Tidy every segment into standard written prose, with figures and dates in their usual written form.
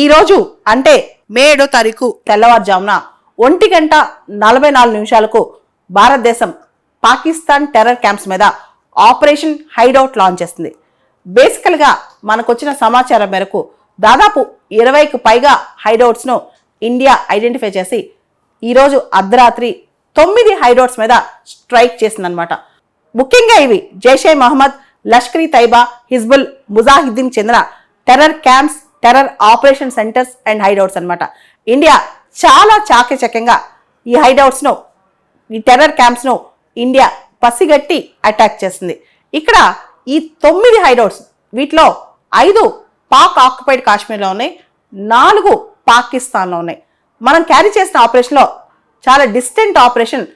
ఈరోజు అంటే మే 7వ తారీఖు తెల్లవారుజామున 1:44 భారతదేశం పాకిస్తాన్ టెర్రర్ క్యాంప్స్ మీద ఆపరేషన్ హైడౌట్ లాంచ్ చేస్తుంది. బేసికల్గా మనకొచ్చిన సమాచారం మేరకు దాదాపు 20కి పైగా హైడౌట్స్ను ఇండియా ఐడెంటిఫై చేసి ఈరోజు అర్ధరాత్రి 9 హైడౌట్స్ మీద స్ట్రైక్ చేసిందనమాట. ముఖ్యంగా ఇవి జైషే మహమ్మద్, లష్కర్ ఈ తైబా, హిజ్బుల్ ముజాహిద్దీన్ చెందిన terror camps, terror operation centres and hideouts అనమాట. ఇండియా చాలా చాకచక్యంగా ఈ హైడౌట్స్ను, ఈ టెర్రర్ క్యాంప్స్ను ఇండియా పసిగట్టి అటాక్ చేసింది. ఇక్కడ ఈ 9 హైడౌట్స్, వీటిలో 5 పాక్ ఆక్యుపైడ్ కాశ్మీర్లో ఉన్నాయి, 4 పాకిస్తాన్లో ఉన్నాయి. మనం క్యారీ చేసిన ఆపరేషన్లో చాలా డిస్టెంట్ ఆపరేషన్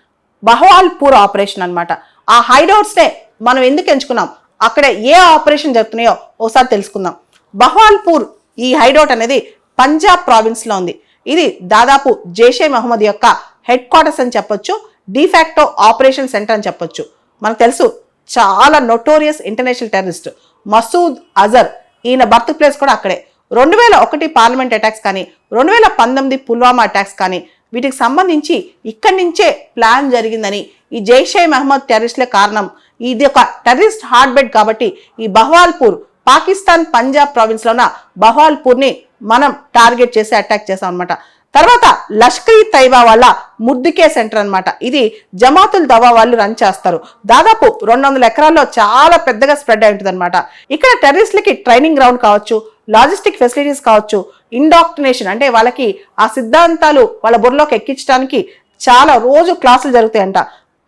బహవాల్పూర్ ఆపరేషన్ అనమాట. ఆ హైడౌట్స్నే మనం ఎందుకు ఎంచుకున్నాం, అక్కడ ఏ ఆపరేషన్ జరుగుతున్నాయో ఒకసారి తెలుసుకుందాం. బహవాల్పూర్ ఈ హైడౌట్ అనేది పంజాబ్ ప్రావిన్స్లో ఉంది. ఇది దాదాపు జైషే మహమ్మద్ యొక్క హెడ్ క్వార్టర్స్ అని చెప్పొచ్చు, డిఫాక్టో ఆపరేషన్ సెంటర్ అని చెప్పొచ్చు. మనకు తెలుసు చాలా notorious international terrorist Masood Azhar, ఈయన బర్త్ ప్లేస్ కూడా అక్కడే. 2001 పార్లమెంట్ అటాక్స్ కానీ, 2019 పుల్వామా అటాక్స్ కానీ, వీటికి సంబంధించి ఇక్కడి నుంచే ప్లాన్ జరిగిందని, ఈ జైషే మహమ్మద్ టెర్రరిస్ట్లే కారణం, ఇది ఒక టెర్రరిస్ట్ హార్ట్ బెడ్ కాబట్టి ఈ బహవాల్పూర్ పాకిస్తాన్ పంజాబ్ ప్రావిన్స్ లో ఉన్న బహవాల్పూర్ ని మనం టార్గెట్ చేసి అటాక్ చేసాం అనమాట. తర్వాత లష్కర్ ఈ తైబా వాళ్ళ ముద్దికే సెంటర్ అనమాట. ఇది జమాతుల్ దవా వాళ్ళు రన్ చేస్తారు. దాదాపు 200 ఎకరాల్లో చాలా పెద్దగా స్ప్రెడ్ అయి ఉంటుంది అనమాట. ఇక్కడ టెర్రరిస్టులకి ట్రైనింగ్ గ్రౌండ్ కావచ్చు, లాజిస్టిక్ ఫెసిలిటీస్ కావచ్చు, ఇండాక్ట్రినేషన్ అంటే వాళ్ళకి ఆ సిద్ధాంతాలు వాళ్ళ బుర్రలోకి ఎక్కించడానికి చాలా రోజు క్లాసులు జరుగుతాయంట.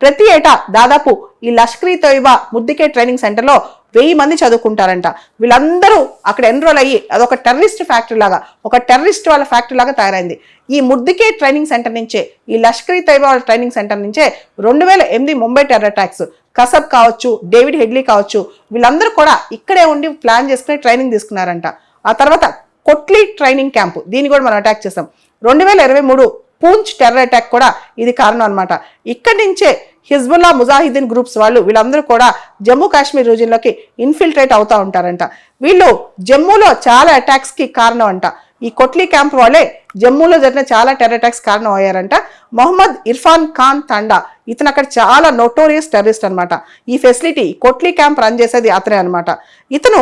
ప్రతి ఏటా దాదాపు ఈ లష్కర్ ఈ తైబా ముద్దికే ట్రైనింగ్ సెంటర్లో 1000 మంది చదువుకుంటారంట. వీళ్ళందరూ అక్కడ ఎన్రోల్ అయ్యి అదొక టెర్రరిస్ట్ ఫ్యాక్టరీ లాగా, ఒక టెర్రరిస్ట్ వాళ్ళ ఫ్యాక్టరీ లాగా తయారైంది. ఈ ముద్దికే ట్రైనింగ్ సెంటర్ నుంచే, ఈ లష్కర్ ఈ తైబా వాళ్ళ ట్రైనింగ్ సెంటర్ నుంచే 2008 ముంబై టెర్రర్ అటాక్స్, కసబ్ కావచ్చు, డేవిడ్ హెడ్లీ కావచ్చు, వీళ్ళందరూ కూడా ఇక్కడే ఉండి ప్లాన్ చేసుకుని ట్రైనింగ్ తీసుకున్నారంట. ఆ తర్వాత కొట్లీ ట్రైనింగ్ క్యాంపు, దీన్ని కూడా మనం అటాక్ చేసాం. 2023 పూంచ్ టెర్రర్ అటాక్ కూడా ఇది కారణం అనమాట. ఇక్కడి నుంచే హిజ్బుల్లా ముజాహిద్దీన్ గ్రూప్స్ వాళ్ళు వీళ్ళందరూ కూడా జమ్మూ కాశ్మీర్ రీజియన్లోకి ఇన్ఫిల్ట్రేట్ అవుతూ ఉంటారంట. వీళ్ళు జమ్మూలో చాలా అటాక్స్ కి కారణం అంట. ఈ కొట్లీ క్యాంప్ వాళ్ళే జమ్మూలో జరిగిన చాలా టెర్రర్ అటాక్స్ కారణం అయ్యారంట. మొహమ్మద్ ఇర్ఫాన్ ఖాన్ తండా, ఇతను అక్కడ చాలా నోటోరియస్ టెర్రరిస్ట్ అనమాట. ఈ ఫెసిలిటీ కొట్లీ క్యాంప్ రన్ చేసేది అతనే అనమాట. ఇతను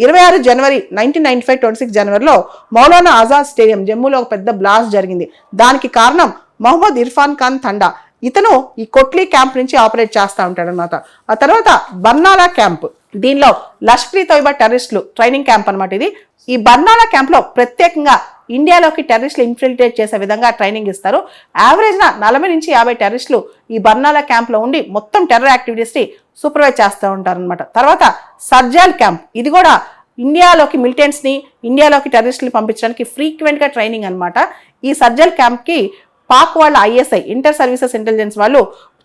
26 జనవరి 1995 26 జనవరిలో మౌలానా ఆజాద్ స్టేడియం జమ్మూలో ఒక పెద్ద బ్లాస్ట్ జరిగింది. దానికి కారణం మొహమ్మద్ ఇర్ఫాన్ ఖాన్ తండా. ఇతను ఈ కొట్లీ క్యాంప్ నుంచి ఆపరేట్ చేస్తూ ఉంటాడు అనమాట. ఆ తర్వాత బర్నాలా క్యాంప్, దీనిలో లష్కర్ ఈ తైబా టెర్రరిస్టులు ట్రైనింగ్ క్యాంప్ అనమాట ఇది. ఈ బర్నాలా క్యాంప్ లో ప్రత్యేకంగా ఇండియాలోకి టెర్రరిస్టులు ఇన్ఫిల్ట్రేట్ చేసే విధంగా ట్రైనింగ్ ఇస్తారు. యావరేజ్ న 40 నుంచి 50 టెర్రరిస్టులు ఈ బర్నాలా క్యాంప్ లో ఉండి మొత్తం టెర్రర్ యాక్టివిటీస్ ని సూపర్వైజ్ చేస్తూ ఉంటారు అనమాట. తర్వాత సర్జాల్ క్యాంప్, ఇది కూడా ఇండియాలోకి మిలిటెంట్స్ ని, ఇండియాలోకి టెర్రరిస్టులు పంపించడానికి ఫ్రీక్వెంట్ గా ట్రైనింగ్ అనమాట. ఈ సర్జాల్ క్యాంప్ కి పాక్ వాళ్ళ ISI ఇంటర్ సర్వీసెస్ ఇంటెలిజెన్స్ వాళ్ళు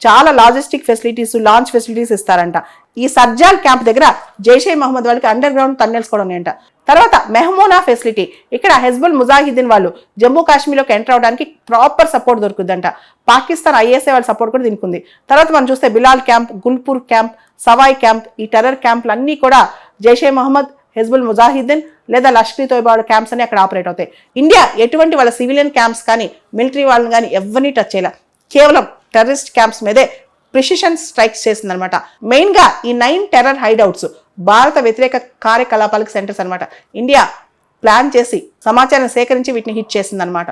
చాలా లాజిస్టిక్ ఫెసిలిటీస్, లాంచ్ ఫెసిలిటీస్ ఇస్తారంట. ఈ సర్జాల్ క్యాంప్ దగ్గర జైషే మహమ్మద్ వాళ్ళకి అండర్ గ్రౌండ్ టన్నెల్స్ కూడా ఉన్నాయంట. తర్వాత మెహమూనా ఫెసిలిటీ, ఇక్కడ హిజ్బుల్ ముజాహిద్దీన్ వాళ్ళు జమ్మూ కాశ్మీర్లోకి ఎంటర్ అవడానికి ప్రాపర్ సపోర్ట్ దొరుకుతుందంట. పాకిస్తాన్ ISI వాళ్ళ సపోర్ట్ కూడా దీనికి ఉంది. తర్వాత మనం చూస్తే Bilal camp, Gulpur camp, Savoy camp, ఈ టెర్రర్ క్యాంప్లు అన్నీ కూడా జైషే మహమ్మద్, హిజ్బుల్ ముజాహిద్దీన్ లేదా లష్కర్ ఈ తైబా క్యాంప్స్ అని అక్కడ ఆపరేట్ అవుతాయి. ఇండియా ఎటువంటి వాళ్ళ సివిలియన్ క్యాంప్స్ కానీ, మిలిటరీ వాళ్ళని కానీ ఎవరిని టచ్ చేయాల, కేవలం టెర్రరిస్ట్ క్యాంప్స్ మీదే ప్రిసిషన్ స్ట్రైక్స్ చేసిందనమాట. మెయిన్ గా ఈ 9 టెర్రర్ హైడౌట్స్ భారత వ్యతిరేక కార్యకలాపాలకు సెంటర్స్ అనమాట. ఇండియా ప్లాన్ చేసి సమాచారం సేకరించి వీటిని హిట్ చేసిందనమాట.